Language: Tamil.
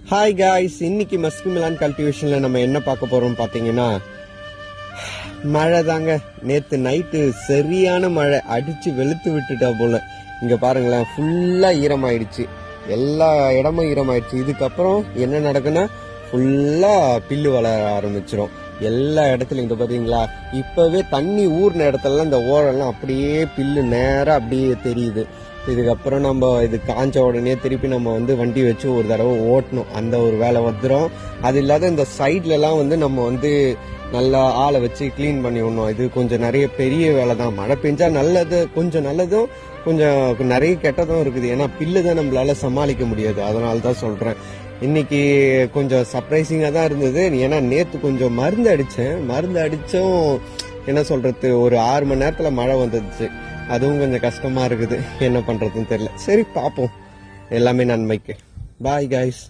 ஹாய் காய்ஸ், இன்னைக்கு மஸ்கு மிலான் கல்டிவேஷன்ல நம்ம என்ன பார்க்க போறோம் பாத்தீங்கன்னா, மழை தாங்க. நேத்து நைட்டு சரியான மழை அடிச்சு வெளுத்து விட்டுட்டா போல. இங்க பாருங்களேன், ஃபுல்லா ஈரமாயிடுச்சு, எல்லா இடமும் ஈரமாயிடுச்சு. இதுக்கப்புறம் என்ன நடக்குன்னா ஃபுல்லா பில்லு வளர ஆரம்பிச்சிடும் எல்லா இடத்துலயும். இங்க பாத்தீங்களா, இப்பவே தண்ணி ஊர்ன இடத்துலலாம் இந்த ஓரெல்லாம் அப்படியே பில்லு நேரா அப்படியே தெரியுது. இதுக்கப்புறம் நம்ம இது காஞ்ச உடனே திருப்பி நம்ம வண்டி வச்சு ஒரு தடவை ஓட்டணும், அந்த ஒரு வேலை வந்துடும். அது இல்லாத இந்த சைட்லலாம் நம்ம நல்லா ஆளை வச்சு கிளீன் பண்ணி விடணும். இது கொஞ்சம் நிறைய பெரிய வேலை தான். மழை பெஞ்சா நல்லது, கொஞ்சம் நல்லதும் கொஞ்சம் நிறைய கெட்டதும் இருக்குது. ஏன்னா பில்லு தான் நம்மளால சமாளிக்க முடியாது. அதனால தான் சொல்றேன். இன்னைக்கு கொஞ்சம் சர்ப்ரைசிங்கா தான் இருந்தது. ஏன்னா நேத்து கொஞ்சம் மருந்து அடிச்சும் என்ன சொல்றது, ஒரு 6 மணி நேரத்துல மழை வந்துடுச்சு. அதுவும் கொஞ்சம் கஷ்டமா இருக்குது, என்ன பண்றதுன்னு தெரியல. சரி, பாப்போம், எல்லாமே நன்மைக்கு. Bye guys.